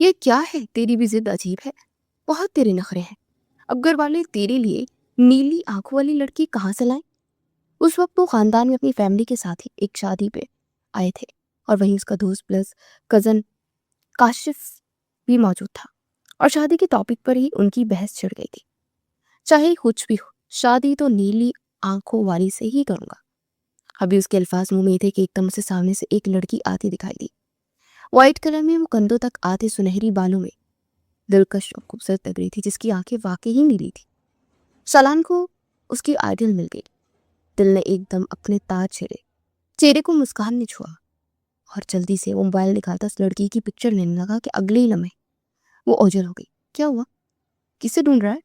یہ کیا ہے؟ تیری بھی ضد عجیب ہے، بہت تیرے نخرے ہیں۔ اب گھر والے تیرے لیے نیلی آنکھوں والی لڑکی کہاں سے لائیں؟ اس وقت وہ خاندان میں اپنی فیملی کے ساتھ ہی ایک شادی پہ آئے تھے، اور وہیں اس کا دوست پلس کزن کاشف بھی موجود تھا، اور شادی کے ٹاپک پر ہی ان کی بحث چھڑ گئی تھی۔ چاہے کچھ بھی ہو، شادی تو نیلی آنکھوں والی سے ہی کروں گا۔ ابھی اس کے الفاظ منہ میں تھے کہ ایک دم سے سامنے سے ایک لڑکی آتی دکھائی دی، وائٹ کلر میں، وہ کندھوں تک آتے سنہری بالوں میں دلکش اور خوبصورت لگ رہی تھی، جس کی آنکھیں واقعی ہی نیلی تھی۔ سالان کو اس کی آئیڈل مل گئی۔ دل نے ایک دم اپنے تاج چھیڑے، چہرے کو مسکان نے چھوا، اور جلدی سے وہ موبائل نکالتا اس لڑکی کی پکچر لینے لگا کہ اگلے ہی لمحے وہ اوجھل ہو گئی۔ کیا ہوا؟ کسے ڈھونڈ رہا ہے؟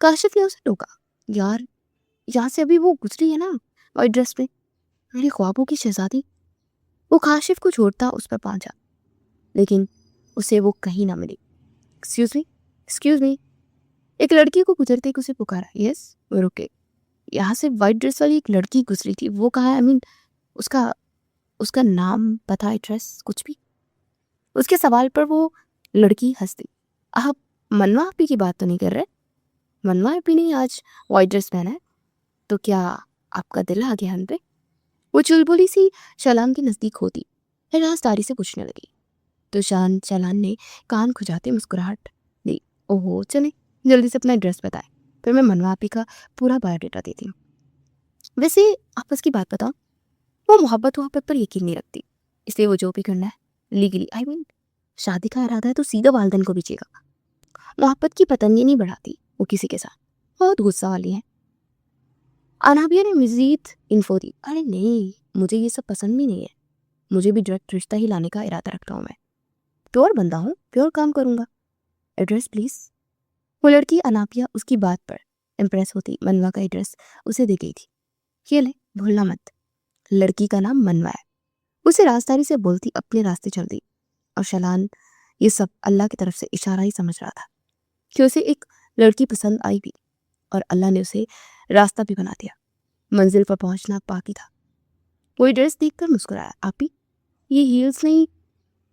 کاشف نے اسے ٹوکا۔ یار، یہاں سے ابھی وہ گزری ہے نا، وائٹ ڈریس میں، میرے خوابوں کی شہزادی۔ وہ کاشف کو چھوڑتا اس پر پہنچا، لیکن اسے وہ کہیں نہ ملی۔ ایکسکیوز می، ایک لڑکی کو گزرتے اسے پکارا۔ یس، وہ رکے۔ یہاں سے وائٹ ڈریس والی ایک لڑکی گزری تھی، وہ کہاں ہے؟ اس کا نام، پتہ، ایڈریس، کچھ بھی؟ اس کے سوال پر وہ لڑکی ہنس دی۔ آپ منوا آپی کی بات تو نہیں کر رہے؟ منوا آپی نے آج وائٹ ڈریس پہنا ہے، تو کیا آپ کا دل آ گیا ہم پہ؟ وہ چلبلی سی شالان کے نزدیک ہوتی رازداری سے پوچھنے لگی، تو شالان نے کان کھجاتے مسکراہٹ دی۔ اوہو، چلیں جلدی سے اپنا ایڈریس بتائیں، پھر میں منوا آپی کا پورا بایو ڈیٹا دیتی ہوں۔ ویسے آپس کی بات بتاؤ، وہ محبت پر یقین نہیں رکھتی، اس لیے وہ جو بھی کرنا ہے لیگلی، شادی کا ارادہ ہے تو سیدھا والدین کو بھیجے گا۔ محبت کی پتنگیں نہیں بڑھاتی وہ کسی کے ساتھ، بہت غصہ والی ہیں۔ انابیہ نے مزید انفو دی۔ ارے نہیں، مجھے یہ سب پسند بھی نہیں ہے، مجھے بھی ڈائریکٹ رشتہ ہی لانے کا ارادہ رکھتا ہوں، میں پیور بندہ ہوں، پیور کام کروں گا۔ Address please. وہ لڑکی انابیہ اس کی بات پر امپریس ہوتی منوا کا ایڈریس اسے دے گئی تھی۔ یہ لے، بھولنا مت، لڑکی کا نام منوا ہے۔ اسے رازداری سے بولتی اپنے راستے چل دی، اور شالان یہ سب اللہ کی طرف سے اشارہ ہی سمجھ رہا تھا کہ اسے ایک لڑکی پسند آئی بھی، اور اللہ نے اسے راستہ بھی بنا دیا۔ منزل پر پہنچنا باقی تھا۔ وہ ڈریس دیکھ کر مسکرایا۔ آپی، یہ ہیلز نہیں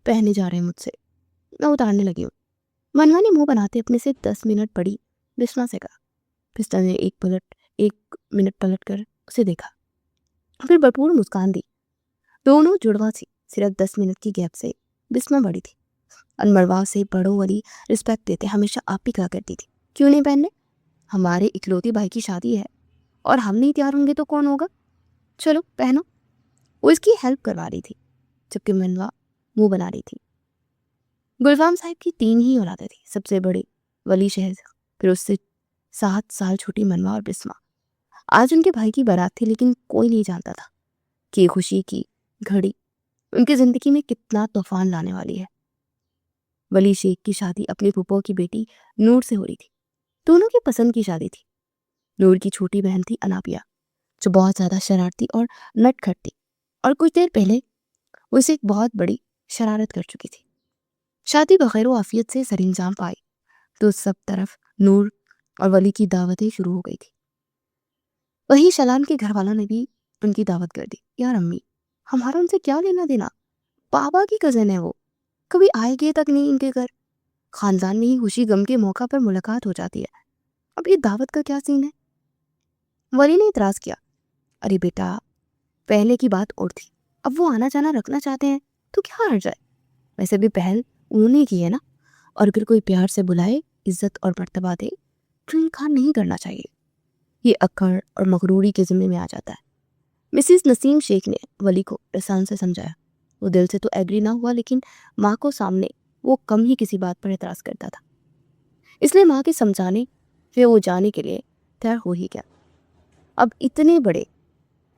پہنے جا رہے ہیں مجھ سے، میں اتارنے لگی ہوں۔ منوا نے منہ بناتے اپنے سے 10 منٹ بڑی بسما سے کہا۔ بسما نے ایک منٹ پلٹ کر اسے دیکھا، پھر بھرپور مسکان دی۔ دونوں جڑواں تھی، صرف 10 منٹ کی گیپ سے بسما بڑی تھی، اور مروا سے بڑوں والی رسپیکٹ دیتے ہمیشہ آپی کہا کرتی تھی۔ کیوں نہیں پہننے؟ ہمارے اکلوتی بھائی کی شادی ہے، اور ہم نہیں تیار ہوں گے تو کون ہوگا؟ چلو پہنو۔ وہ اس کی ہیلپ کروا رہی تھی، جبکہ منوا منہ بنا رہی تھی۔ گلفام صاحب کی 3 ہی اولادیں تھی، سب سے بڑے ولی شہر، پھر اس سے 7 سال چھوٹی منوا اور بسما۔ آج ان کے بھائی کی بارات تھی، لیکن کوئی نہیں جانتا تھا کہ خوشی کی گھڑی ان کی زندگی میں کتنا طوفان لانے والی ہے۔ ولی شیخ کی شادی اپنی پھپھو کی بیٹی نور سے ہو رہی تھی۔ دونوں کی پسند کی شادی تھی۔ نور کی چھوٹی بہن تھی انابیہ، جو بہت زیادہ شرارتی اور نٹ کھٹ تھی، اور کچھ دیر پہلے وہ اسے ایک بہت بڑی شرارت کر چکی تھی۔ شادی بخیر و عافیت سے سر انجام پائی تو سب طرف نور اور ولی کی دعوتیں شروع ہو گئی تھی۔ وہی شالان کے گھر والوں نے بھی ان کی دعوت کر دی۔ یار امی، ہمارا ان سے کیا لینا دینا؟ بابا کی کزن ہے، وہ کبھی آئے گئے تک نہیں ان کے گھر۔ خاندان میں ہی خوشی غم کے موقع پر ملاقات ہو جاتی ہے، اب یہ دعوت کا کیا سین ہے؟ ولی نے اعتراض کیا۔ ارے بیٹا، پہلے کی بات اور تھی، اب وہ آنا جانا رکھنا چاہتے ہیں تو کیا حرج ہے؟ ویسے بھی پہل انہوں نے کی ہے نا، اور پھر کوئی پیار سے بلائے، عزت اور مرتبہ دے تو انکار نہیں کرنا چاہیے۔ یہ اکڑ اور مغروری کے ذمے میں آ جاتا ہے۔ مسز نسیم شیخ نے ولی کو احسان سے سمجھایا۔ وہ دل سے تو ایگری نہ ہوا، لیکن ماں کو سامنے وہ کم ہی کسی بات پر اعتراض کرتا تھا، اس لیے ماں کے سمجھانے پھر وہ جانے کے لیے تیار ہو ہی گیا۔ اب اتنے بڑے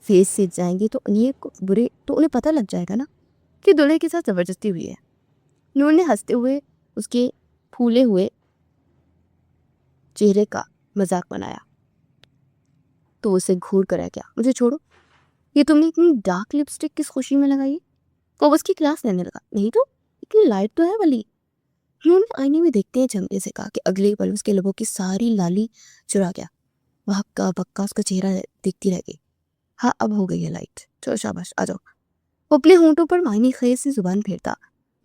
فیس سے جائیں گے تو انہیں پتہ لگ جائے گا نا کہ دلہے کے ساتھ زبردستی ہوئی ہے۔ نور نے ہنستے ہوئے اس کے پھولے ہوئے چہرے کا مذاق بنایا، تو اسے گھور کر کیا، مجھے چھوڑو، یہ تم نے اتنی ڈارک لپسٹک کس خوشی میں لگائی؟ وہ اس کی کلاس لینے لگا۔ نہیں تو اتنی لائٹ تو ہے ولی۔ نور نے آئینے میں دیکھتے ہیں چمکے سے کہا کہ اگلے پل اس کے لبوں کی ساری لالی چرا گیا۔ وہ ہکا بکا اس کا چہرہ دیکھتی رہ گئی۔ ہاں، اب ہو گئی ہے لائٹ، چلو شاباش، آ جاؤ۔ وہ اپنے ہونٹوں پر معنی خیز سے زبان پھیرتا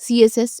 CSS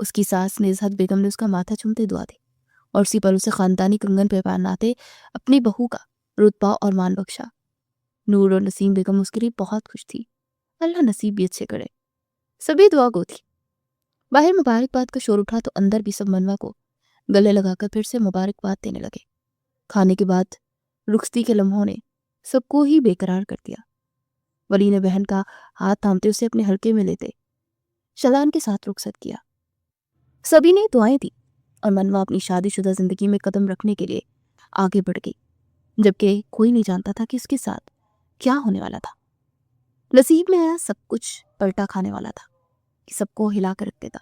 اس کی ساس نزہت بیگم نے اس کا ماتھا چومتے دعا دی اور اسی پر اسے خاندانی کنگن پہ پہناتے اپنی بہو کا رتبہ اور مان بخشا۔ نور اور نسیم بیگم اس کے لیے بہت خوش تھی۔ اللہ نصیب بھی اچھے کرے۔ سبھی دعا گو تھی۔ باہر مبارکباد کا شور اٹھا تو اندر بھی سب منوا کو گلے لگا کر پھر سے مبارکباد دینے لگے۔ کھانے کے بعد رخصتی کے لمحوں نے سب کو ہی بے قرار کر دیا۔ ولی نے بہن کا ہاتھ تھامتے اسے اپنے حلقے میں لیتے شلان کے ساتھ رخصت کیا۔ سبھی نے دعائیں دی اور منوا اپنی شادی شدہ زندگی میں قدم رکھنے کے لیے آگے بڑھ گئی، جبکہ کوئی نہیں جانتا تھا کہ اس کے ساتھ کیا ہونے والا تھا۔ نصیب میں آیا سب کچھ پلٹا کھانے والا تھا کہ سب کو ہلا کر رکھ دیتا۔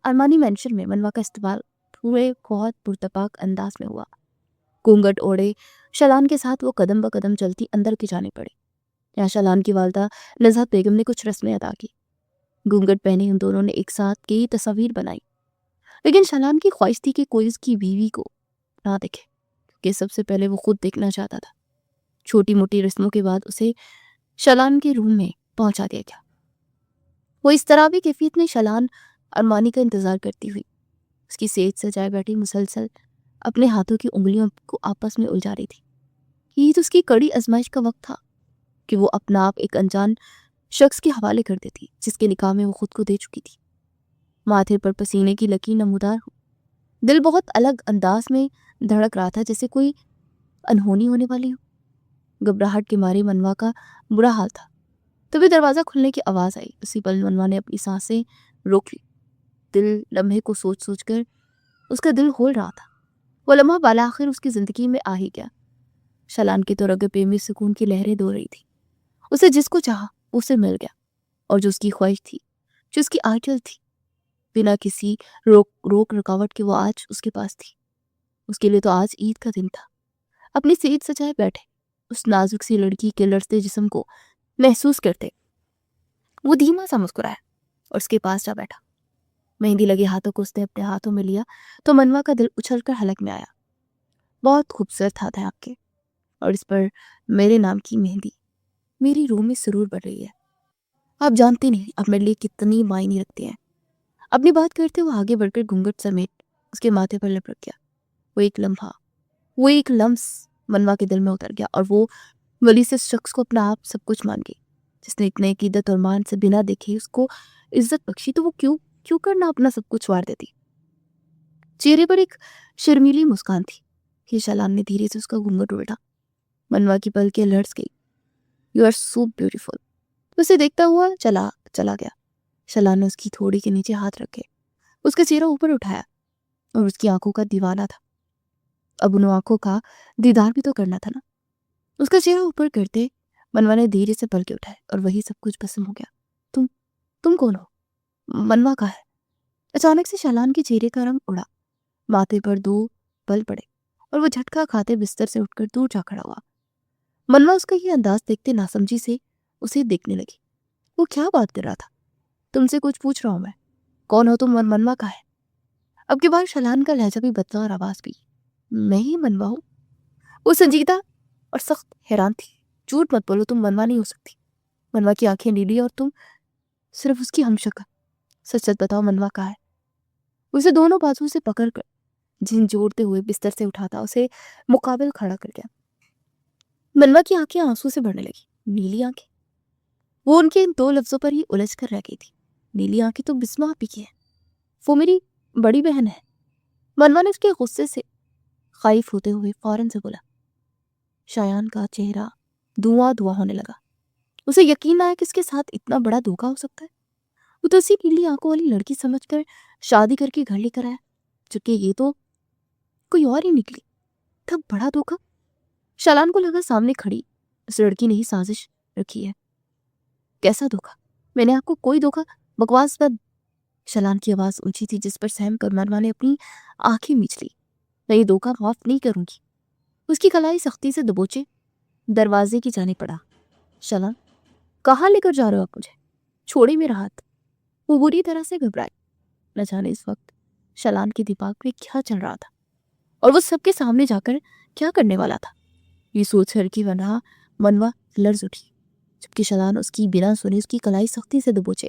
ارمانی مینشن میں منوا کا استقبال پورے بہت پرتپاک انداز میں ہوا۔ گھونگھٹ اوڑے شلان کے ساتھ وہ قدم بقدم چلتی اندر کی جانے پڑی۔ یہاں شلان کی والدہ نزہت بیگم نے کچھ رسمیں ادا کی۔ گھونگھٹ پہنے ان دونوں نے ایک ساتھ کی تصاویر بنائی، لیکن شلان کی خواہش تھی کہ کوئی اس کی بیوی کو نہ دیکھے، کیونکہ سب سے پہلے وہ خود دیکھنا چاہتا تھا۔ چھوٹی موٹی رسموں کے بعد اسے شلان کے روم میں پہنچا دیا گیا۔ وہ اس طرح بھی کیفیت میں شلان ارمانی کا انتظار کرتی ہوئی اس کی سیج سجائے بیٹھی مسلسل اپنے ہاتھوں کی انگلیوں کو آپس میں الجھا رہی تھی۔ یہ تو اس کی کڑی آزمائش کا وقت تھا کہ وہ اپنا آپ ایک انجان شخص کے حوالے کر دیتی جس کے نکاح میں وہ خود کو دے چکی تھی۔ ماتھے پر پسینے کی لکیر نمودار ہو، دل بہت الگ انداز میں دھڑک رہا تھا جیسے کوئی انہونی ہونے والی ہو۔ گھبراہٹ کے مارے منوا کا برا حال تھا۔ تبھی دروازہ کھلنے کی آواز آئی۔ اسی پل منوا نے اپنی سانسیں روک لی۔ دل لمحے کو سوچ سوچ کر اس کا دل ہول رہا تھا۔ وہ لمحہ بالآخر اس کی زندگی میں آ ہی گیا۔ شلان کے تو رگ پے میں سکون کی لہریں دو رہی تھی۔ اسے جس کو چاہا اسے مل گیا، اور جو اس کی خواہش تھی، جو اس کی آنچل تھی، بنا کسی روک رکاوٹ کے وہ آج اس کے پاس تھی۔ اس کے لیے تو آج عید کا دن تھا۔ اپنی سیج سجائے بیٹھے اس نازک سی لڑکی کے لڑتے جسم کو محسوس کرتے وہ دھیما سا مسکرایا اور اس کے پاس جا بیٹھا۔ مہندی لگے ہاتھوں کو اس نے اپنے ہاتھوں میں لیا تو منوا کا دل اچھل کر حلق میں آیا۔ بہت خوبصورت ہاتھ ہے آپ کے، اور اس پر میرے نام کی مہندی میری روح میں سرور بڑھ رہی ہے۔ آپ جانتے نہیں اب میرے لیے کتنی معنی رکھتے ہیں۔ اپنی بات کرتے وہ آگے بڑھ کر گھونگھٹ سمیت اس کے ماتھے پر لپٹ گیا۔ وہ ایک لمس منوا کے دل میں اتر گیا، اور وہ ولی سے شخص کو اپنا آپ سب کچھ مان گئی جس نے اتنے عقیدت اور مان سے بنا دیکھے اس کو عزت بخشی، تو وہ کیوں کرنا اپنا سب کچھ وار دیتی۔ چہرے پر ایک شرمیلی مسکان تھی کہ شلان نے دھیرے سے اس کا گھونگھٹ الٹا۔ منوا کی پلکیں لرز گئی۔ You are so beautiful. اسے دیکھتا ہوا چلا گیا۔ شلان نے اس کی تھوڑی کے نیچے ہاتھ رکھے، اس کا چہرہ اوپر اٹھایا اور اس کی آنکھوں کا دیوانہ تھا۔ اب ان آنکھوں کا دیدار بھی تو کرنا تھا نا۔ اس کا چہرہ اوپر کرتے منوا نے دھیرے سے پلکیں اٹھائے اور وہی سب کچھ پسند ہو گیا۔ تم کون ہو؟ منوا کا ہے۔ اچانک سے شلان کے چہرے کا رنگ اڑا، ماتھے پر دو پل پڑے اور وہ جھٹکا کھاتے بستر سے اٹھ کر دور جا کھڑا ہوا۔ منوا اس کا یہ انداز دیکھتے ناسمجھی سے اسے دیکھنے لگی۔ وہ کیا بات کر رہا تھا؟ تم سے کچھ پوچھ رہا ہوں میں۔ کون ہو تم؟ منوا کا ہے۔ اب کے بعد شلان کا لہجہ بھی بدلا اور آواز بھی۔ میں ہی منوا ہوں۔ وہ سنجیدہ اور سخت حیران تھی۔ جھوٹ مت بولو، تم منوا نہیں ہو سکتی۔ منوا کی آنکھیں نیلی اور تم صرف اس کی ہمشکل۔ سچ سچ بتاؤ منوا کا ہے۔ اسے دونوں بازو سے پکڑ کر جھن جوڑتے ہوئے بستر سے اٹھاتا اسے مقابل کھڑا کر گیا۔ منوا کی آنکھیں آنسو سے بھرنے لگی۔ نیلی آنکھیں؟ وہ ان کے ان دو لفظوں پر ہی الجھ کر رہ گئی تھی۔ نیلی آنکھیں تو بسما آپی کی ہیں، وہ میری بڑی بہن ہے۔ منوا نے اس کے غصے سے خائف ہوتے ہوئے فوراً سے بولا۔ شایان کا چہرہ دھواں ہونے لگا۔ اسے یقین نہ آیا کہ اس کے ساتھ اتنا بڑا دھوکا ہو سکتا ہے۔ وہ تو اسی نیلی آنکھوں والی لڑکی سمجھ کر شادی کر کے گھر لے کر آیا، جبکہ یہ تو کوئی اور ہی نکلی۔ تب بڑا دھوکا؟ شلان کو لگا سامنے کھڑی اس لڑکی نے ہی سازش رکھی ہے۔ کیسا دھوکا؟ میں نے آپ کو کوئی دھوکا؟ بکواس بند۔ شلان کی آواز اونچی تھی جس پر سہم کر منوا نے اپنی آنکھیں میچ لی۔ میں یہ دھوکا معاف نہیں کروں گی۔ اس کی کلائی سختی سے دبوچے دروازے کی جانب پڑا۔ شلان، کہاں لے کر جا رہے ہو آپ مجھے؟ چھوڑے میرا ہاتھ۔ وہ بری طرح سے گھبرائی۔ نہ جانے اس وقت شلان کے دماغ میں کیا چل رہا تھا اور وہ سب کے سامنے جا کر کیا کرنے والا تھا۔ یہ سوچ کر کی ورنہ منوا لرز اٹھی، جبکہ شلان اس کی بنا سنے اس کی کلائی سختی سے دبوچے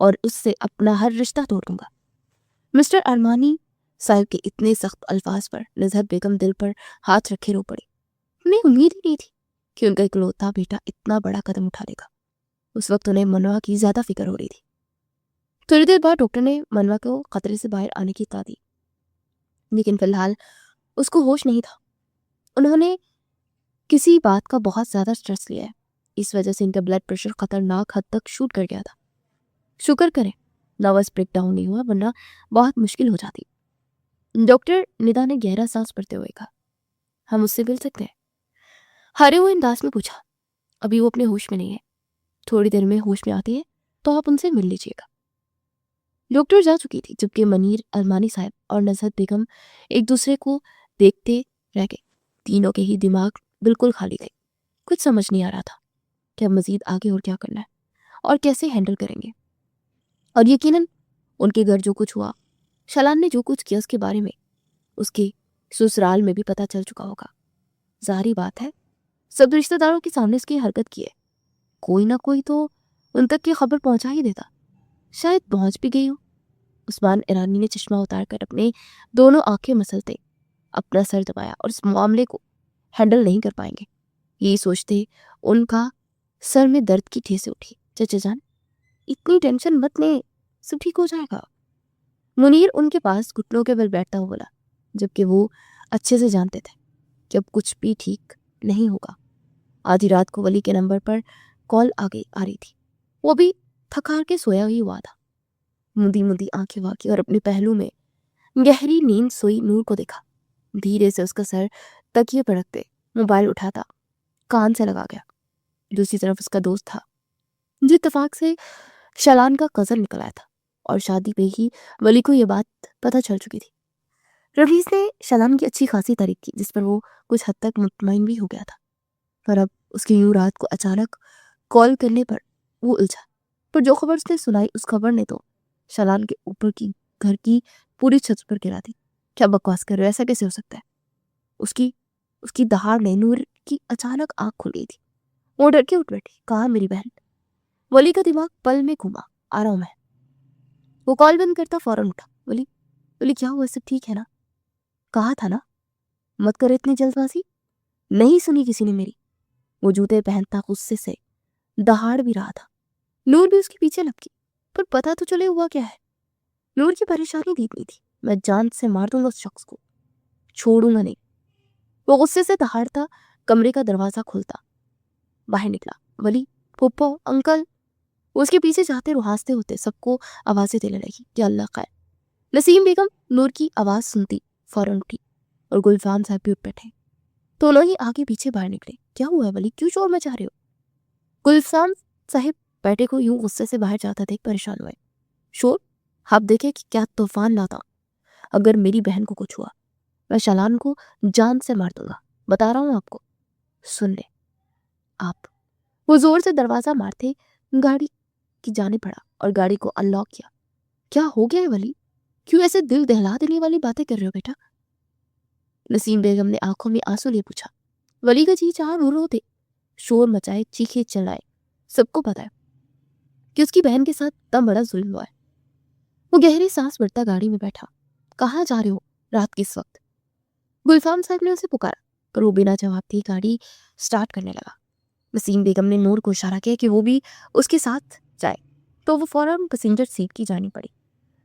اور اس سے اپنا ہر رشتہ توڑ دوں گا۔ مسٹر ارمانی صاحب کے اتنے سخت الفاظ پر نزہت بیگم دل پر ہاتھ رکھے رو پڑی۔ انہیں امید ہی نہیں تھی کہ ان کا اکلوتا بیٹا اتنا بڑا قدم اٹھا لے گا۔ اس وقت انہیں منوا کی زیادہ فکر ہو رہی تھی۔ تھوڑی دیر بعد ڈاکٹر نے منوا کو خطرے سے باہر آنے کی اطلاع دی، لیکن فی الحال اس کو ہوش نہیں تھا۔ انہوں نے کسی بات کا بہت زیادہ سٹریس لیا ہے، اس وجہ سے ان کا بلڈ پریشر خطرناک حد تک شوٹ کر گیا تھا۔ شکر کریں نروس بریک ڈاؤن نہیں ہوا، ورنہ بہت مشکل ہو جاتی۔ ڈاکٹر ندا نے گہرا سانس بھرتے ہوئے کہا، ہم اس سے مل سکتے ہیں؟ ہارے ہوئے انداز میں پوچھا۔ ابھی وہ اپنے ہوش میں نہیں ہے، تھوڑی دیر میں ہوش میں آتی ہے تو آپ ان سے مل لیجیے گا۔ ڈاکٹر جا چکی تھی، جبکہ منیر ارمانی صاحب اور نزہت بیگم ایک دوسرے کو دیکھتے رہ گئے۔ تینوں کے ہی دماغ بالکل خالی تھے، کچھ سمجھ نہیں آ رہا تھا کہ اب مزید آگے اور کیا کرنا ہے اور کیسے ہینڈل کریں گے۔ اور یقیناً ان کے گھر جو کچھ ہوا، شلان نے جو کچھ کیا، اس کے بارے میں اس کے سسرال میں بھی پتہ چل چکا ہوگا۔ ظاہری بات ہے سب رشتہ داروں کے سامنے اس کی حرکت کی ہے، کوئی نہ کوئی تو ان تک کی خبر پہنچا ہی دیتا، شاید پہنچ بھی گئی ہو۔ عثمان ایرانی نے چشمہ اتار کر اپنے دونوں آنکھیں مسلتے اپنا سر دبایا، اور اس معاملے کو ہینڈل نہیں کر پائیں گے یہی سوچتے ان کا سر میں درد کی ٹھیسیں اٹھی۔ چچا جان اتنی ٹینشن مت لیں، سب ٹھیک ہو جائے گا۔ منیر ان کے پاس گھٹنوں کے بل بیٹھتا ہوا بولا، جبکہ وہ اچھے سے جانتے تھے کہ اب کچھ بھی ٹھیک نہیں ہوگا۔ آدھی رات کو ولی کے نمبر پر کال آ رہی تھی، وہ بھی تھکار کے سویا ہی ہوا تھا۔ مندی مندی آنکھیں واقعی اور اپنے پہلو میں گہری نیند سوئی نور کو دیکھا۔ دھیرے سے اس کا سر تکیے پر رکھتے موبائل اٹھاتا کان سے لگا گیا۔ دوسری طرف اس کا دوست تھا جو اتفاق سے شلان کا کزن نکل آیا تھا، اور شادی پہ ہی ولی کو یہ بات پتہ چل چکی تھی۔ رفیس نے شلان کی اچھی خاصی تعریف کی، جس پر وہ کچھ حد تک مطمئن بھی ہو گیا تھا، پر اب اس کی یوں رات کو اچانک کال کرنے پر وہ الجھا۔ پر جو خبر اس نے سنائی، اس خبر نے تو شلان کے اوپر کی گھر کی پوری چھت پر گرا دی۔ کیا بکواس کر رہے ہو، ایسا کیسے ہو سکتا ہے؟ اس کی دہاڑ نے نور کی اچانک آنکھ کھل گئی تھی۔ وہ ڈر کے اٹھ بیٹھی۔ کہا میری بہن؟ ولی کا دماغ پل میں گھوما، آ رہا ہوں میں۔ وہ کال بند کرتا فوراً اٹھا۔ ولی کیا ہوا، سب ٹھیک ہے نا؟ کہا تھا نا مت کر اتنی جلد بازی۔ نہیں سنی کسی نے میری۔ وہ جوتے پہنتا غصے سے دہاڑ بھی رہا تھا۔ نور بھی اس کے پیچھے لپکی، پر پتہ تو چلے ہوا کیا ہے۔ نور کی پریشانی دیکھنی تھی۔ میں جان سے مار دوں گا اس شخص کو، چھوڑوں گا نہیں۔ وہ غصے سے دہاڑتا کمرے کا دروازہ کھولتا باہر نکلا۔ ولی، پھپھو، انکل، وہ اس کے پیچھے جاتے روحاستے ہوتے سب کو آوازیں دینے لگی کہ اللہ خیر۔ نسیم بیگم نور کی آواز سنتی فوراً اٹھی، اور گلفام صاحب بھی اٹھ بیٹھے۔ دونوں ہی آگے پیچھے باہر نکلے۔ کیا ہوا ہے ولی، کیوں شور مچا رہے ہو؟ گلفام صاحب بیٹے کو یوں غصے سے باہر جاتا دیکھ پریشان ہوئے۔ شور؟ آپ دیکھیں کہ کیا طوفان لاتا، اگر میری بہن کو کچھ ہوا میں شلان کو جان سے مار دوں گا، بتا رہا ہوں آپ کو۔ سن لیں آپ۔ وہ زور سے دروازہ مارتے گاڑی کی جانب بڑھا اور گاڑی کو انلاک کیا۔ کیا ہو گیا ہے ولی، کیوں ایسے دل دہلا دینے والی باتیں کر رہے ہو بیٹا؟ نسیم بیگم نے آنکھوں میں آنسو لیے پوچھا۔ ولی کا جی چاہ رو دے، شور مچائے، چیخے چلائے، سب کو پتا ہے کہ اس کی بہن کے ساتھ اتنا بڑا ظلم ہوا ہے۔ وہ گہری سانس بھرتا گاڑی میں بیٹھا۔ کہاں جا رہے ہو رات کے اس وقت؟ گلفام صاحب نے اسے پکارا، پر وہ بنا جواب دیے گاڑی سٹارٹ کرنے لگا۔ نسیم بیگم نے نور کو اشارہ کیا کہ وہ بھی اس کے ساتھ جائے، تو وہ فوراً پیسنجر سیٹ کی جانی پڑی۔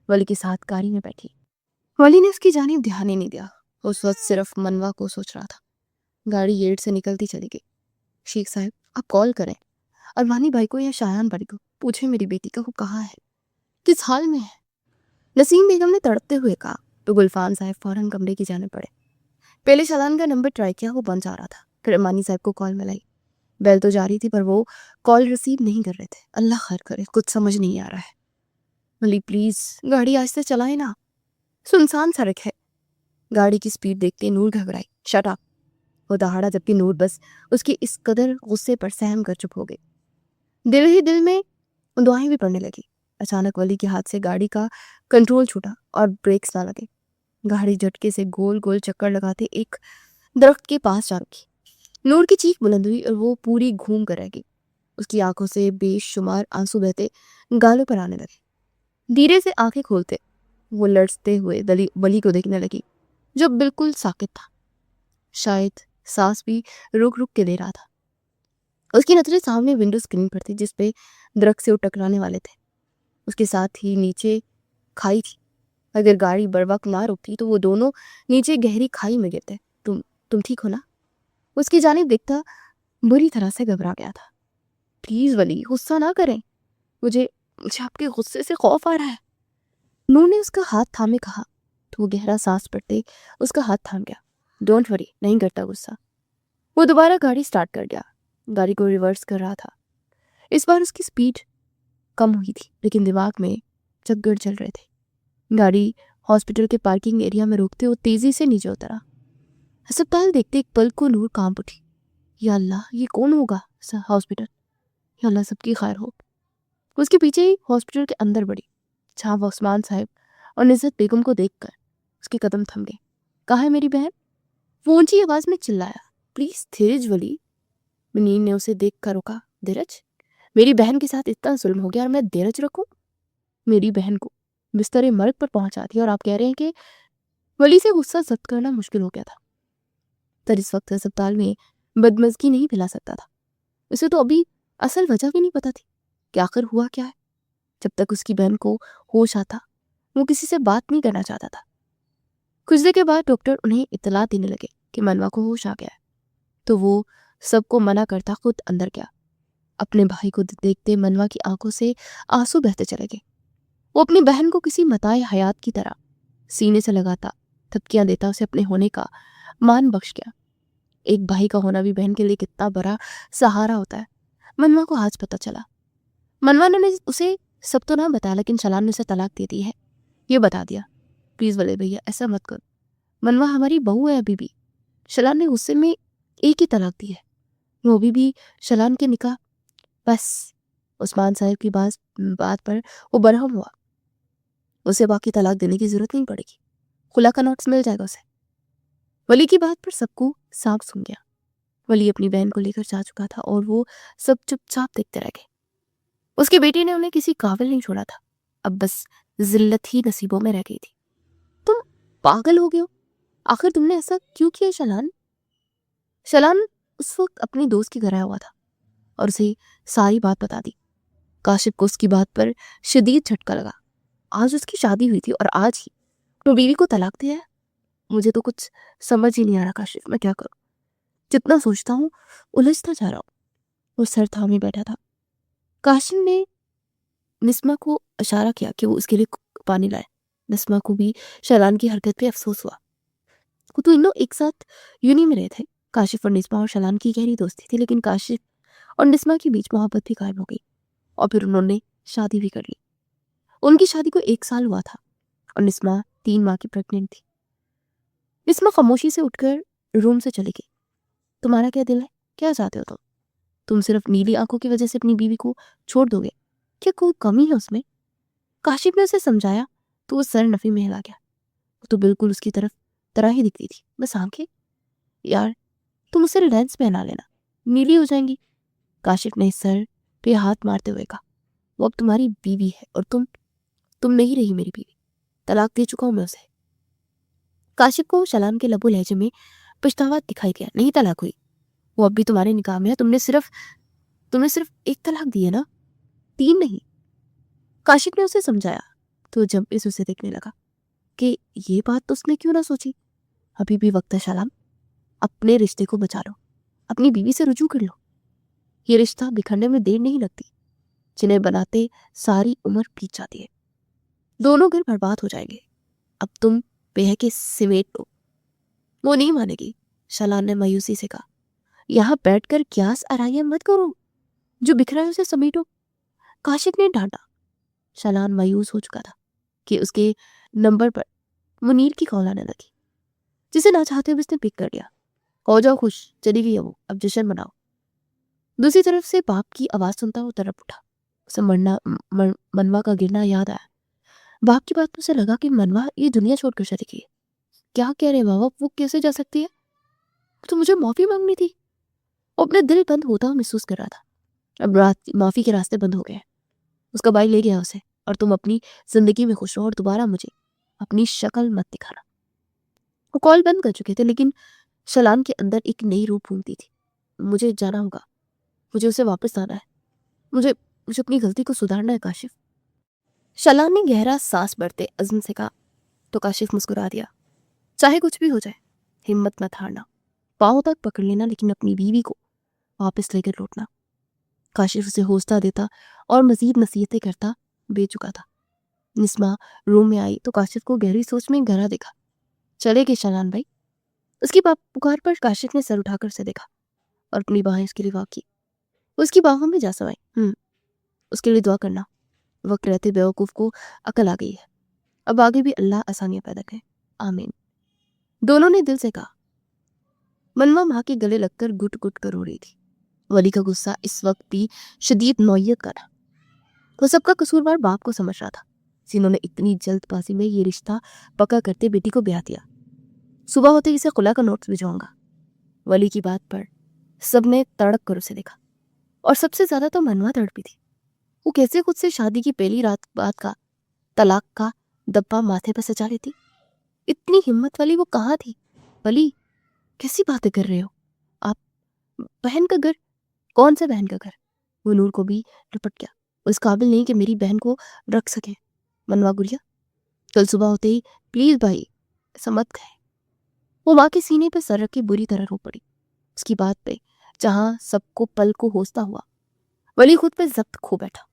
ولی کے ساتھ گاڑی میں بیٹھی۔ ولی نے اس کی جانب دھیان ہی نہیں دیا، اس وقت صرف منوا کو سوچ رہا تھا۔ گاڑی گیٹ سے نکلتی چلی گئی۔ شیخ صاحب آپ کال کریں ارمانی بھائی کو یا شایان بھائی کو، پوچھیں میری بیٹی کا وہ کہاں ہے، کس حال میں ہے؟ نسیم بیگم نے تڑپتے ہوئے کہا، تو گلفام صاحب فوراً کمرے کی جانب پڑے۔ پہلے شلان کا نمبر ٹرائی کیا، وہ بند جا رہا تھا، پھر ارمانی صاحب کو کال ملائی، بیل تو جاری تھی پر وہ کال ریسیو نہیں کر رہے تھے۔ اللہ خیر کرے، کچھ سمجھ نہیں آ رہا ہے۔ ولی پلیز گاڑی آہستہ چلائے نا، سنسان سڑک ہے۔ گاڑی کی سپیڈ دیکھتے نور گھبرائی۔ شٹ اپ، وہ دہاڑا، جبکہ نور بس اس کی اس قدر غصے پر سہم کر چپ ہو گئی۔ دل ہی دل میں دعائیں بھی پڑنے لگی۔ اچانک ولی کے ہاتھ سے گاڑی کا کنٹرول چھوٹا اور بریکس نہ لگے۔ گاڑی جھٹکے سے گول گول چکر لگاتے ایک درخت کے پاس جا رکی۔ نور کی چیخ بلند ہوئی اور وہ پوری گھوم کر رہ گئی۔ اس کی آنکھوں سے بے شمار آنسو بہتے گالوں پر آنے لگے۔ دھیرے سے آنکھیں کھولتے وہ لڑتے ہوئے ولی کو دیکھنے لگی جو بالکل ساکت تھا، شاید سانس بھی رک رک کے دے رہا تھا۔ اس کی نظریں سامنے ونڈو اسکرین پر تھی جس پہ درخت سے ٹکرانے والے تھے۔ اس کے ساتھ ہی نیچے کھائی تھی، اگر گاڑی بر وقت نہ رکتی تو وہ دونوں نیچے گہری کھائی میں گرتے۔ تم ٹھیک ہو نا؟ اس کی جانب دیکھتا بری طرح سے گھبرا گیا تھا۔ پلیز ولی، غصہ نہ کریں، مجھے آپ کے غصے سے خوف آ رہا ہے۔ نور نے اس کا ہاتھ تھامے کہا تو وہ گہرا سانس پڑتے اس کا ہاتھ تھام گیا۔ ڈونٹ وری، نہیں کرتا غصہ۔ وہ دوبارہ گاڑی سٹارٹ کر گیا، گاڑی کو ریورس کر رہا تھا۔ اس بار اس کی سپیڈ کم ہوئی تھی لیکن دماغ میں چکر چل رہے تھے۔ گاڑی ہاسپٹل کے پارکنگ ایریا میں روکتے وہ تیزی سے نیچے اترا۔ ہسپتال دیکھتے ایک پل کو نور کانپ اٹھی۔ یا اللہ، یہ کون ہوگا ہاسپٹل؟ یا اللہ سب کی خیر ہو۔ اس کے پیچھے ہی ہاسپٹل کے اندر بڑھی جہاں عثمان صاحب اور نزت بیگم کو دیکھ کر اس کے قدم تھم گئے۔ کہاں ہے میری بہن؟ وہ اونچی آواز میں چلایا۔ پلیز دھیرج ولی۔ منیر نے اسے دیکھ کر روکا۔ دھیرج؟ میری بہن کے ساتھ اتنا ظلم ہو گیا اور میں دھیرج رکھوں؟ میری بہن کو بستر مرگ پر پہنچا دیا اور آپ کہہ رہے ہیں کہ… ولی سے غصہ ضبط کرنا مشکل ہو گیا تھا۔ تر اس وقت ہسپتال میں بدمزگی نہیں پھیلا سکتا تھا۔ اسے تو ابھی اصل وجہ بھی نہیں پتا تھی کہ آخر ہوا کیا ہے۔ جب تک اس کی بہن کو ہوش آتا وہ کسی سے بات نہیں کرنا چاہتا تھا۔ کچھ دیر کے بعد ڈاکٹر انہیں اطلاع دینے لگے کہ منوا کو ہوش آ گیا ہے، تو وہ سب کو منع کرتا خود اندر گیا۔ اپنے بھائی کو دیکھتے منوا کی آنکھوں سے آنسو بہتے چلے گئے۔ وہ اپنی بہن کو کسی متاع حیات کی طرح سینے سے لگاتا، تھپکیاں دیتا اسے اپنے ہونے کا مان بخش گیا۔ ایک بھائی کا ہونا بھی بہن کے لیے کتنا بڑا سہارا ہوتا ہے، منوا کو آج پتہ چلا۔ منوا نے اسے سب تو نہ بتایا لیکن شلان نے اسے طلاق دے دی ہے، یہ بتا دیا۔ پلیز ولے بھیا ایسا مت کرو، منوا ہماری بہو ہے ابھی بھی۔ شلان نے غصے میں ایک ہی طلاق دی ہے، وہ ابھی بھی شلان کے نکاح… بس عثمان صاحب کی بات پر وہ برہم ہوا۔ اسے باقی طلاق دینے کی ضرورت نہیں پڑے گی، خلا کا نوٹس مل جائے گا اسے۔ ولی کی بات پر سب کو سانپ سن گیا۔ ولی اپنی بہن کو لے کر جا چکا تھا اور وہ سب چپ چاپ دیکھتے رہ گئے۔ اس کے بیٹے نے انہیں کسی قابل نہیں چھوڑا تھا، اب بس ذلت ہی نصیبوں میں رہ گئی تھی۔ تم پاگل ہو گئے ہو، آخر تم نے ایسا کیوں کیا شلان؟ شلان اس وقت اپنی دوست کے گھر آیا ہوا تھا اور اسے ساری بات بتا دی۔ کاشف کو اس کی بات پر شدید جھٹکا لگا۔ آج اس کی شادی ہوئی تھی اور آج ہی تو بیوی کو طلاق دیا ہے۔ مجھے تو کچھ سمجھ ہی نہیں آ رہا کاشف، میں کیا کروں؟ جتنا سوچتا ہوں الجھتا جا رہا ہوں۔ وہ سر تھامے بیٹھا تھا۔ کاشف نے نسمہ کو اشارہ کیا کہ وہ اس کے لیے پانی لائے۔ نسمہ کو بھی شلان کی حرکت پہ افسوس ہوا۔ وہ تو انہوں ایک ساتھ یونی میں رہے تھے۔ کاشف اور نسمہ اور شلان کی گہری دوستی تھی لیکن کاشف اور نسمہ کے بیچ محبت بھی قائم ہو گئی اور پھر انہوں نے شادی بھی کر لی۔ ان کی شادی کو 1 سال ہوا تھا اور نسمہ 3 ماہ کی پریگننٹ تھی۔ نسمہ خاموشی سے اٹھ کر روم سے چلی گئی۔ تمہارا کیا دل ہے؟ کیا چاہتے ہو تم صرف نیلی آنکھوں کی وجہ سے اپنی بیوی کو چھوڑ دو گے؟ کیا کوئی کمی ہے اس میں؟ کاشف نے اسے سمجھایا تو وہ سر نفی میں ہلا گیا۔ وہ تو بالکل اس کی طرح ہی دکھتی تھی، بس آنکھیں… یار تم اسے لینس پہنا لینا، نیلی ہو جائیں گی۔ کاشف نے سر پہ ہاتھ مارتے ہوئے کہا، وہ اب تمہاری بیوی ہے اور تم نہیں رہی میری بیوی، طلاق دے چکا ہوں میں اسے۔ کاشف کو شلان کے لب و لہجے میں پچھتاوا دکھائی دیا۔ نہیں طلاق ہوئی، وہ اب بھی تمہارے نکاح میں ہے، تم نے صرف 1 طلاق دی ہے نا، 3 نہیں۔ کاشف نے اسے سمجھایا تو جب اسے دیکھنے لگا کہ یہ بات تو اس نے کیوں نہ سوچی۔ ابھی بھی وقت ہے شلان، اپنے رشتے کو بچا لو، اپنی بیوی سے رجوع کر لو۔ یہ رشتہ بکھرنے میں دیر نہیں لگتی، جنہیں بناتے ساری عمر بیت جاتی ہے۔ دونوں گھر برباد ہو جائیں گے، اب تم بہہ کے سمیٹ لو۔ وہ نہیں مانے گی، شلان نے مایوسی سے کہا۔ یہاں بیٹھ کر قیاس آرائیاں مت کرو، جو بکھرا ہے اسے سمیٹو، کاشف نے ڈانٹا۔ شلان مایوس ہو چکا تھا کہ اس کے نمبر پر منیر کی کال آنے لگی، جسے نہ چاہتے ہوئے اس نے پک کر لیا۔ ہو جاؤ خوش، چلی گئی ہے وہ، اب جشن مناؤ۔ دوسری طرف سے باپ کی آواز سنتا وہ تڑپ اٹھا۔ اسے منوا کا گرنا یاد آیا۔ باپ کی بات میں اسے لگا کہ منوا یہ دنیا چھوڑ کر چلی گئی ہے۔ کیا کہہ رہے بابا، وہ کیسے جا سکتی ہے؟ تو مجھے معافی مانگنی تھی۔ وہ اپنے دل بند ہوتا محسوس کر رہا تھا۔ اب معافی کے راستے بند ہو گئے ہیں. اس کا بھائی لے گیا اسے، اور تم اپنی زندگی میں خوش رہو اور دوبارہ مجھے اپنی شکل مت دکھانا. وہ کال بند کر چکے تھے، لیکن شلان کے اندر ایک نئی روح پھونکتی تھی. مجھے جانا ہوگا، مجھے اسے واپس آنا ہے، مجھے اپنی غلطی کو سدھارنا ہے کاشف. شلان نے گہرا سانس بھرتے عزم سے کہا. تو کاشف مسکرا دیا. چاہے کچھ بھی ہو جائے، ہمت مت ہارنا، پاؤں تک پکڑ لینا، لیکن اپنی بیوی کو واپس لے کر لوٹنا. کاشف اسے حوصلہ دیتا اور مزید نصیحتیں کرتا بے چکا تھا. نسمہ روم میں آئی تو کاشف کو گہری سوچ میں گہرا دیکھا. چلے گئے شلان بھائی؟ اس کی پکار پر کاشف نے سر اٹھا کر اسے دیکھا اور اپنی باہیں اس کے لیے واقع کی. اس کی باہوں میں جا سمائی. اس کے لیے دعا کرنا. وقت رہتے بیوقوف کو عقل آ گئی ہے. اب آگے بھی اللہ آسانیاں پیدا کرے، آمین. دونوں نے دل سے کہا. منوا ماں کے گلے لگ کر گٹ گٹ کر رو رہی تھی. ولی کا غصہ اس وقت بھی شدید نوعیت کا تھا. وہ سب کا قصوروار باپ کو سمجھ رہا تھا، جنہوں نے اتنی جلد بازی میں یہ رشتہ پکا کرتے بیٹی کو بیاہ دیا. صبح ہوتے ہی اسے خلا کا نوٹس بھجواؤں گا. ولی کی بات پر سب نے تڑپ کر اسے دیکھا، اور سب سے زیادہ تو منوا تڑپی تھی. وہ کیسے خود سے شادی کی پہلی رات بعد کا طلاق کا دبا ماتھے پر سجا لیتی؟ اتنی ہمت والی وہ کہاں تھی؟ ولی، کیسی باتیں کر رہے ہو آپ؟ بہن کا گھر؟ کون سے بہن کا گھر؟ وہ نور کو بھی لپٹ گیا. اس قابل نہیں کہ میری بہن کو رکھ سکے. منوا گڑیا، کل صبح ہوتے ہی پلیز بھائی سمت گئے. وہ ماں کے سینے پہ سر رکھ کے بری طرح رو پڑی. اس کی بات پہ جہاں سب کو پل کو ہوستا ہوا، ولی خود پہ ضبط کھو بیٹھا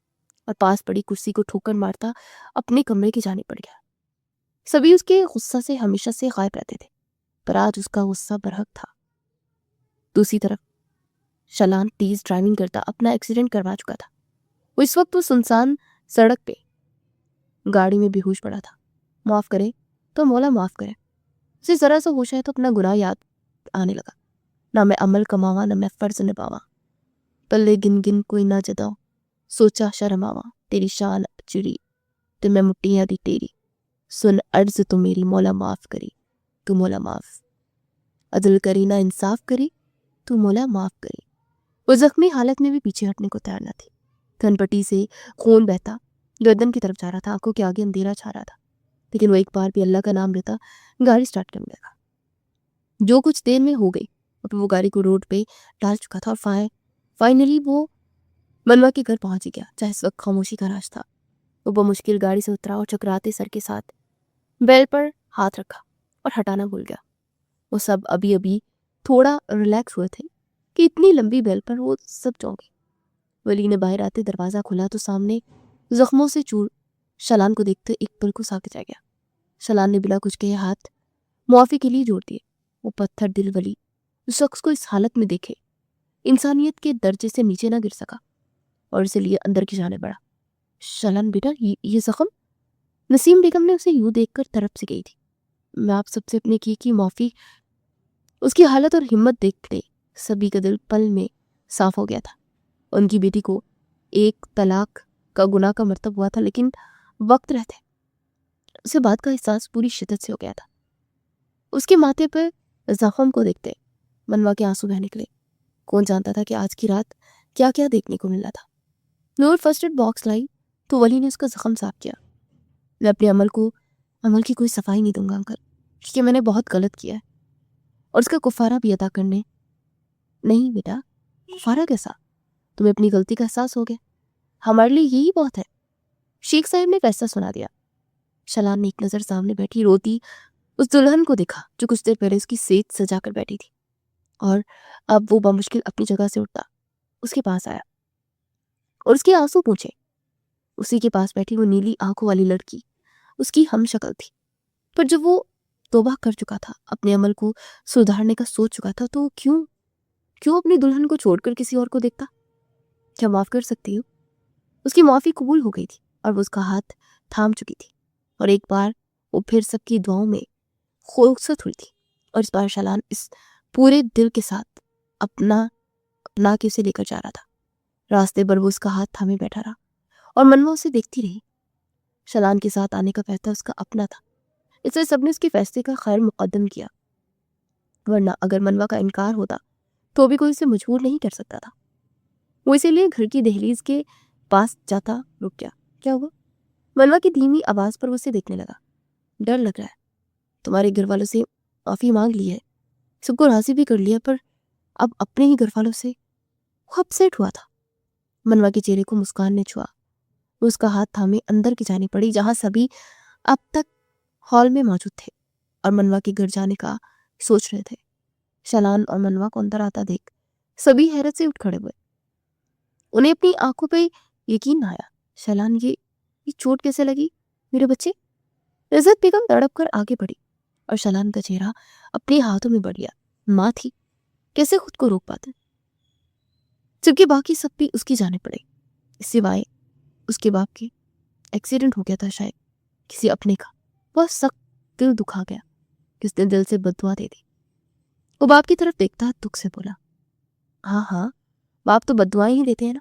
اور پاس پڑی کرسی کو ٹھوکر مارتا اپنے کمرے کی جانے پڑ گیا. سبھی اس کے غصہ سے ہمیشہ سے غائب رہتے تھے، پر آج اس کا غصہ برحق تھا. دوسری طرف شلان تیز ڈرائیونگ کرتا اپنا ایکسیڈنٹ کروا چکا تھا. وہ اس وقت وہ سنسان سڑک پہ گاڑی میں بے ہوش پڑا تھا. معاف کرے تو مولا معاف کرے. اسے ذرا سا ہوش ہے تو اپنا گناہ یاد آنے لگا. نہ میں عمل کماواں، نہ میں فرض نبھاواں، پلے گن گن کوئی نہ جداؤ، سوچا شرم آواں، تیری شان چڑی تو میں مٹیاں دی تیری، سن عرض تو میری مولا معاف کری تو مولا معاف، عدل کری نہ انصاف کری تو مولا معاف کری. وہ زخمی حالت میں بھی پیچھے ہٹنے کو تیار نہ تھی. کن پٹی سے خون بہتا گردن کی طرف جا رہا تھا. آنکھوں کے آگے اندھیرا چھا رہا تھا، لیکن وہ ایک بار بھی اللہ کا نام لیتا گاڑی سٹارٹ کرنے لگا. جو کچھ دیر میں ہو گئی، وہ گاڑی کو روڈ پہ ڈال چکا تھا اور فائنلی وہ منوا کے گھر پہنچ گیا، چاہے اس وقت خاموشی کا راج تھا. وہ بمشکل گاڑی سے اترا اور چکراتے سر کے ساتھ بیل پر ہاتھ رکھا اور ہٹانا بھول گیا. وہ سب ابھی تھوڑا ریلیکس ہوئے تھے کہ اتنی لمبی بیل پر وہ سب چونکے. ولی نے باہر آتے دروازہ کھولا تو سامنے زخموں سے چور شلان کو دیکھتے ایک پل کو ساکت رہ گیا. شلان نے بلا کچھ کہے ہاتھ معافی کے لیے جوڑ دیے. وہ پتھر دل ولی اس شخص کو اس حالت میں دیکھے انسانیت کے درجے سے نیچے نہ گر سکا اور اسے لیے اندر کی جانے بڑھا. شلان بیٹا، یہ زخم؟ نسیم بیگم نے اسے یوں دیکھ کر طرف سے گئی تھی. میں آپ سب سے اپنے کی معافی. اس کی حالت اور ہمت دیکھتے سبھی کا دل پل میں صاف ہو گیا تھا. ان کی بیٹی کو ایک طلاق کا گناہ کا مرتب ہوا تھا، لیکن وقت رہتے اسے بات کا احساس پوری شدت سے ہو گیا تھا. اس کے ماتھے پر زخم کو دیکھتے منوا کے آنسو بہ نکلے. کون جانتا تھا کہ آج کی رات کیا کیا دیکھنے کو ملنا تھا. نور فرسٹ ایڈ باکس لائی تو ولی نے اس کا زخم صاف کیا. میں اپنے عمل کی کوئی صفائی نہیں دوں گا انکل، کیونکہ میں نے بہت غلط کیا ہے، اور اس کا کفارہ بھی ادا کرنے. نہیں بیٹا، کفارہ کیسا؟ تمہیں اپنی غلطی کا احساس ہو گیا، ہمارے لیے یہی بہت ہے. شیخ صاحب نے فیصلہ سنا دیا. شلان نے ایک نظر سامنے بیٹھی روتی اس دلہن کو دیکھا جو کچھ دیر پہلے اس کی سیج سجا کر بیٹھی تھی، اور اب وہ بمشکل اپنی جگہ سے اٹھتا اس کے پاس آیا اور اس کے آنسو پوچھے. اسی کے پاس بیٹھی وہ نیلی آنکھوں والی لڑکی اس کی ہم شکل تھی، پر جب وہ توبہ کر چکا تھا، اپنے عمل کو سدھارنے کا سوچ چکا تھا، تو کیوں اپنی دلہن کو چھوڑ کر کسی اور کو دیکھتا؟ کیا معاف کر سکتی ہو؟ اس کی معافی قبول ہو گئی تھی اور وہ اس کا ہاتھ تھام چکی تھی، اور ایک بار وہ پھر سب کی دعاؤں میں خوشت ہوئی تھی. اور اس بار شلان اس پورے دل کے ساتھ اپنا کے اسے لے کر جا رہا تھا. راستے پر وہ اس کا ہاتھ تھامے بیٹھا رہا اور منوا اسے دیکھتی رہی. شلان کے ساتھ آنے کا فیصلہ اس کا اپنا تھا، اس لیے سب نے اس کے فیصلے کا خیر مقدم کیا، ورنہ اگر منوا کا انکار ہوتا تو بھی کوئی اسے مجبور نہیں کر سکتا تھا. وہ اسی لیے گھر کی دہلیز کے پاس جاتا رک گیا۔ کیا ہوا؟ منوا کی دھیمی آواز پر وہ اسے دیکھنے لگا۔ ڈر لگ رہا ہے، تمہارے گھر والوں سے معافی مانگ لی ہے، سب کو راضی بھی کر لیا، پر اب اپنے ہی گھر والوں سے۔ وہ اپسیٹ ہوا تھا۔ منوا کے چہرے کو مسکان نے چھوا۔ وہ اس کا ہاتھ تھامے اندر کی جانب پڑی جہاں سبھی اب تک ہال میں موجود تھے اور منوا کے گھر جانے کا سوچ رہے تھے۔ شلان اور منوا کو اندر آتا دیکھ سبھی حیرت سے اٹھ کھڑے ہوئے۔ انہیں اپنی آنکھوں پہ یقین نہ آیا۔ شلان، یہ چوٹ کیسے لگی میرے بچے؟ عزت بیگم تڑپ کر آگے بڑھی اور شلان کا چہرہ اپنے ہاتھوں میں بڑھ گیا۔ ماں تھی، کیسے خود کو روک پاتے؟ جبکہ باقی سب بھی اس کی جانب پڑے، سوائے اس کے باپ کے۔ ایکسیڈنٹ ہو گیا تھا شاید کسی اپنے کا۔ بہت سخت دل دکھا گیا، کس نے دل سے بد دعا دے دی۔ وہ باپ کی طرف دیکھتا دکھ سے بولا، ہاں باپ تو بد دعائیں ہی دیتے ہیں نا،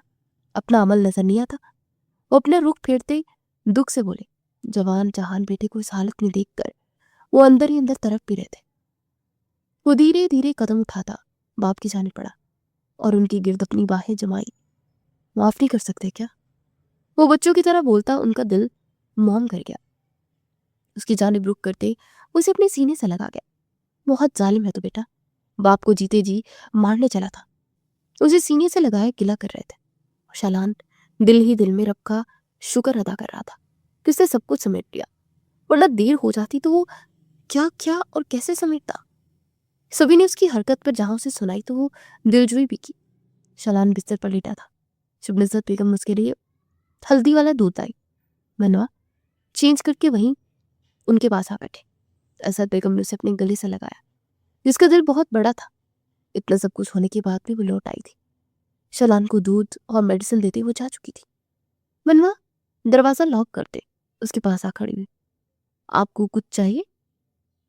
اپنا عمل نظر نہیں آتا۔ وہ اپنے رخ پھیرتے دکھ سے بولے۔ جوان جہان بیٹے کو اس حالت میں دیکھ کر وہ اندر ہی اندر تڑپ بھی رہتے۔ وہ دھیرے دھیرے قدم اٹھاتا باپ کی جانب پڑا اور ان کی گرد اپنی باہیں جمائی۔ معاف نہیں کر سکتے کیا؟ وہ بچوں کی طرح بولتا ان کا دل موم کر گیا۔ اس کی جانب رخ کرتے اسے اپنے سینے سے لگا گیا۔ بہت ظالم ہے تو بیٹا، باپ کو جیتے جی مارنے چلا تھا۔ اسے سینے سے لگائے گلا کر رہے تھے۔ شلان دل ہی دل میں رب کا شکر ادا کر رہا تھا کہ اس نے سب کچھ سمیٹ لیا، ورنہ دیر ہو جاتی تو وہ کیا اور کیسے سمیٹتا۔ سبھی نے اس کی حرکت پر جہاں اسے سنائی تو وہ دلجوئی بھی کی۔ شلان بستر پر لیٹا تھا۔ شب نظر بیگم اس کے لیے ہلدی والا دودھ لائی۔ منوا چینج کر کے وہیں ان کے پاس آ بیٹھے۔ اسد بیگم نے اسے اپنے گلے سے لگایا، جس کا دل بہت بڑا تھا۔ اتنا سب کچھ ہونے کے بعد بھی وہ لوٹ آئی تھی۔ شلان کو دودھ اور میڈیسن دیتے وہ جا چکی تھی۔ منوا دروازہ لاک کرتے اس کے پاس آ کھڑی ہوئی۔ آپ کو کچھ چاہیے؟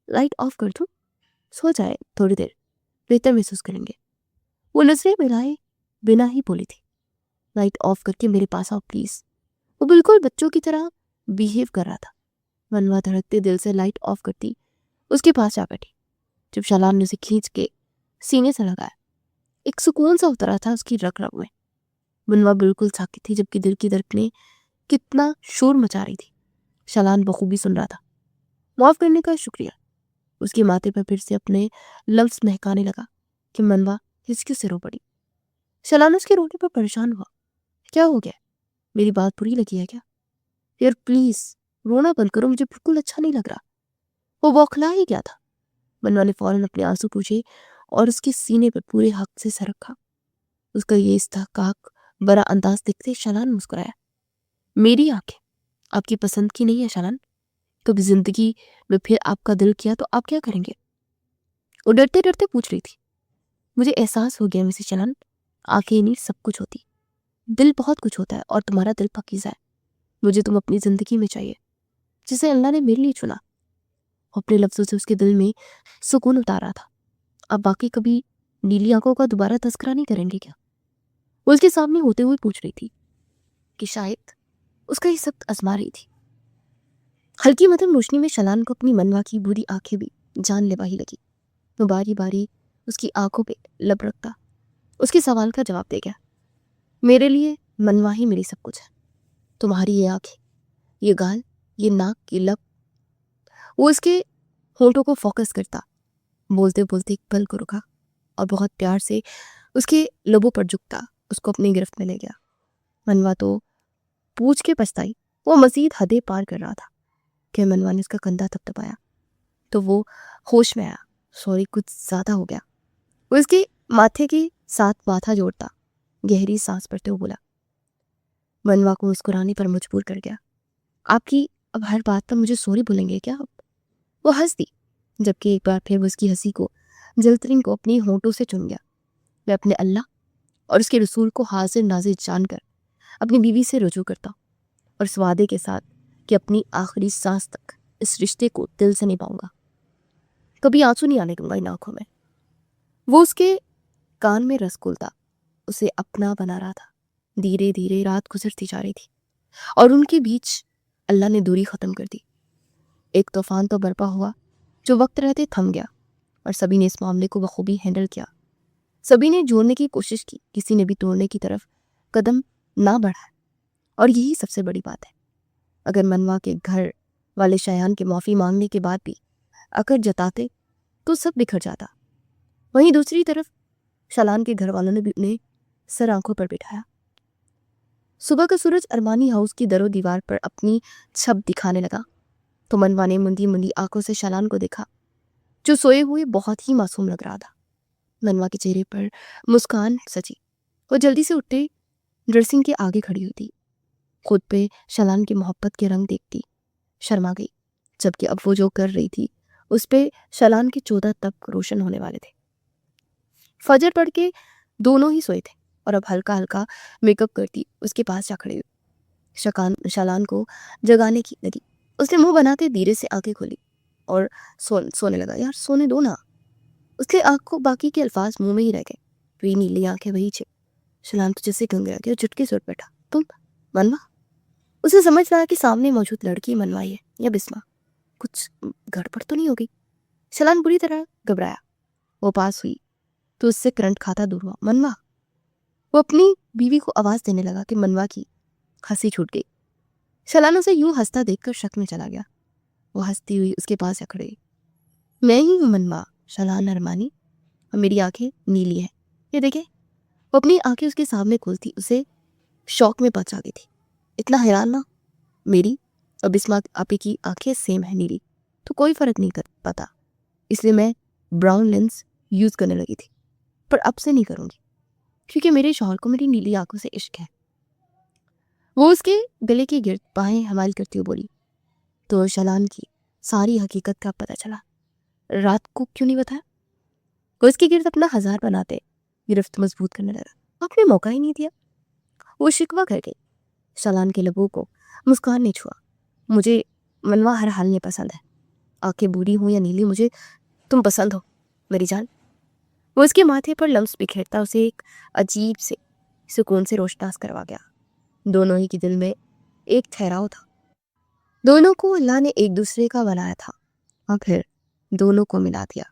لائٹ آف کر دوں؟ سو جائے تھوڑی دیر، بہتر محسوس کریں گے۔ وہ نظریں ملائے بنا ہی بولی تھی۔ لائٹ آف کر کے میرے پاس آؤ پلیز۔ وہ بالکل بچوں کی طرح بیہیو کر رہا تھا۔ منوا دھڑکتے دل سے لائٹ آف کرتی اس کے پاس جا بیٹھی۔ جب شلان نے اسے کھینچ کے سینے سے لگایا، ایک سکون سا اترا تھا اس کی رگ رگ میں۔ منوا بالکل ساکت تھی، جبکہ دل کی دھڑکنیں کتنا شور مچا رہی تھی۔ شلان بخوبی سن رہا تھا۔ معاف کرنے کا شکریہ۔ اس کے ماتھے پر پھر سے اپنے لفظ مہکانے لگا کہ منوا ہچکی سے رو پڑی۔ شلان اس کے رونے پر پریشان ہوا۔ کیا ہو گیا؟ میری بات بری لگی ہے کیا؟ یار پلیز رونا بند کرو، مجھے بالکل اچھا نہیں لگ رہا۔ وہ بوکھلا ہی گیا تھا۔ منوا نے فوراً اپنے آنسو پوچھے اور اس کے سینے پر پورے حق سے سر رکھا۔ اس کا یہ استحقاق برا انداز دیکھتے شلان مسکرایا۔ میری آنکھیں آپ کی پسند کی نہیں ہے شلان، کبھی زندگی میں پھر آپ کا دل کیا تو آپ کیا کریں گے؟ وہ ڈرتے ڈرتے پوچھ رہی تھی۔ مجھے احساس ہو گیا مسز شلان، آنکھیں نہیں سب کچھ ہوتی، دل بہت کچھ ہوتا ہے اور تمہارا دل پاکیزہ ہے۔ مجھے تم اپنی زندگی میں چاہیے، جسے اللہ نے میرے لیے چنا۔ اپنے لفظوں سے اس کے دل میں سکون اتارا تھا۔ اب باقی کبھی نیلی آنکھوں کا دوبارہ تذکرہ نہیں کریں گے کیا؟ وہ اس کے سامنے ہوتے ہوئے پوچھ رہی تھی کہ شاید اس کا یہ سخت آزما رہی تھی۔ ہلکی مدھم روشنی میں شلان کو اپنی منوا کی بری آنکھیں بھی جان لیوا ہی لگی۔ وہ باری باری اس کی آنکھوں پہ لب رکھتا اس کے سوال کا جواب دے گیا۔ میرے لیے منوا ہی میری سب کچھ ہے، تمہاری یہ آنکھیں، یہ گال، یہ ناک، یہ لب۔ وہ اس کے ہونٹوں کو فوکس کرتا، بولتے بولتے ایک پل کو رکا اور بہت پیار سے اس کے لبوں پر جھکتا اس کو اپنی گرفت میں لے گیا۔ منوا تو پوچھ کے پچھتائی، وہ مزید حدیں پار کر رہا تھا کہ منوا نے اس کا کندھا تھپتھپایا تو وہ ہوش میں آیا۔ سوری، کچھ زیادہ ہو گیا۔ وہ اس کے ماتھے کے ساتھ ماتھا جوڑتا گہری سانس بھرتے ہوئے بولا۔ منوا کو مسکرانے پر مجبور کر گیا۔ آپ کی اب ہر بات پر مجھے سوری بولیں گے کیا؟ وہ ہنس دی، جبکہ ایک بار پھر وہ اس کی ہنسی کو جلترین کو اپنی ہونٹوں سے چن گیا۔ میں اپنے اللہ اور اس کے رسول کو حاضر ناظر جان کر اپنی بیوی سے رجوع کرتا ہوں، اور اس وعدے کے ساتھ کہ اپنی آخری سانس تک اس رشتے کو دل سے نبھاؤں گا، کبھی آنسو نہیں آنے دوں گا ان آنکھوں میں۔ وہ اس کے کان میں رس گھولتا اسے اپنا بنا رہا تھا۔ دھیرے دھیرے رات گزرتی جا رہی تھی اور ان کے بیچ اللہ نے دوری ختم کر دی۔ ایک طوفان تو برپا ہوا جو وقت رہتے تھم گیا، اور سبھی نے اس معاملے کو بخوبی ہینڈل کیا۔ سبھی نے جوڑنے کی کوشش کی، کسی نے بھی توڑنے کی طرف قدم نہ بڑھائے، اور یہی سب سے بڑی بات ہے۔ اگر منوا کے گھر والے شایان کے معافی مانگنے کے بعد بھی اکڑ جتاتے تو سب بکھر جاتا۔ وہیں دوسری طرف شالان کے گھر والوں نے بھی انہیں سر آنکھوں پر بٹھایا۔ صبح کا سورج ارمانی ہاؤس کی در و دیوار پر اپنی چھب دکھانے لگا تو منوا نے مندی مندی آنکھوں سے شالان کو دیکھا، جو سوئے ہوئے بہت ہی معصوم لگ رہا تھا۔ منوا کے چہرے پر مسکان سجی، وہ جلدی سے اٹھتے ڈریسنگ کے آگے کھڑی ہوتی، خود پہ شالان کی محبت کے رنگ دیکھتی شرما گئی، جبکہ اب وہ جو کر رہی تھی اس پہ شالان کے 14 تک روشن ہونے والے تھے۔ فجر پڑھ کے دونوں ہی سوئے تھے اور اب ہلکا ہلکا میک اپ کرتی اس کے پاس جا کھڑی ہوئی، شالان کو جگانے کی لگی۔ اس نے منہ بناتے دھیرے سے آنکھیں کھولی اور سونے لگا۔ یار سونے دو نا۔ اس کے آنکھوں باقی کے الفاظ منہ میں ہی رہ گئے، وہی نیلی آنکھیں وہی چپ۔ شالان تو جیسے گنگرا گیا اور جھٹکے سے اٹھ بیٹھا۔ تم منوا؟ اسے سمجھ رہا کہ سامنے موجود لڑکی منوائی ہے یا بسما، کچھ گڑبڑ تو نہیں ہوگی۔ شالان بری طرح گھبرایا، وہ پاس ہوئی تو اس سے کرنٹ کھاتا دور ہوا۔ منوا؟ وہ اپنی بیوی کو آواز دینے لگا کہ منوا کی ہنسی چھوٹ گئی۔ شالان اسے یوں ہنستا دیکھ کر شک میں چلا گیا۔ وہ ہنستی ہوئی اس کے پاس جا کھڑی۔ میں ہی ہوں منوا، شالان ارمانی، اور میری آنکھیں نیلی ہیں، یہ دیکھیں۔ وہ اپنی آنکھیں اس کے سامنے کھولتی اسے شوق میں پہنچا گئی تھی۔ اتنا حیران نہ، میری اور بسما آپی کی آنکھیں سیم ہیں نیلی، تو کوئی فرق نہیں کر پاتا، اس لیے میں براؤن لینس یوز کرنے لگی تھی، پر اب سے نہیں کروں گی کیونکہ میرے شوہر کو میری نیلی آنکھوں سے عشق ہے۔ وہ اس کے گلے کے گرد باہیں حمال کرتی ہوئی بولی۔ تو شالان کی ساری حقیقت کا پتہ چلا۔ رات کو کیوں نہیں بتایا؟ وہ اس کے گرد اپنا ہزار بناتے گرفت مضبوط کرنے لگا۔ آپ نے موقع ہی نہیں دیا۔ وہ شکوہ کر گئی۔ شالان کے لبوں کو مسکان نے چھوا۔ مجھے منوا ہر حال میں پسند ہے، آنکھیں بوڑھی ہوں یا نیلی، مجھے تم پسند ہو میری جان۔ وہ اس کے ماتھے پر لمس بکھیرتا اسے ایک عجیب سے سکون سے روشناس کروا گیا۔ دونوں ہی کے دل میں ایک ٹھہراؤ تھا، دونوں کو اللہ نے ایک دوسرے کا بنایا تھا اور پھر دونوں کو ملا دیا۔